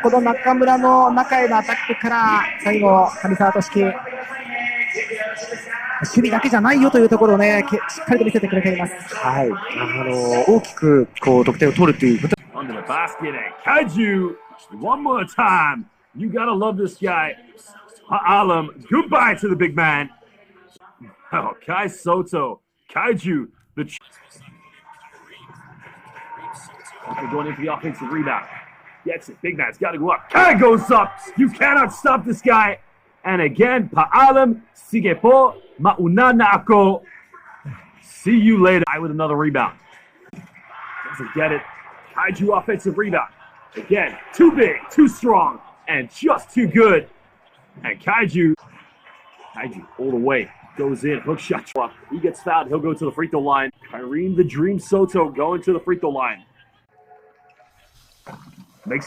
この中村の中へのアタックから最後、上沢俊樹、守備だけじゃないよというところをね、しっかりと見せてくれています。はい、大きくこう得点を取るということ。Under the basket and Kaiju, one more time. You gotta love this guy. Alam, goodbye to the big man. Oh, Kai Sotto, Kaiju, the. They're going in for the offensive rebound. Gets it. Big man's got to go up. Kai goes up. You cannot stop this guy. And again, Pa'alam, Sigepo, Maunana Ako. See you later. With another rebound. Doesn't get it. Kaiju offensive rebound. Again, too big, too strong, and just too good. And Kaiju all the way. Goes in. Hook shot. He gets fouled. He'll go to the free throw line. Kareem the Dream Sotto going to the free throw line.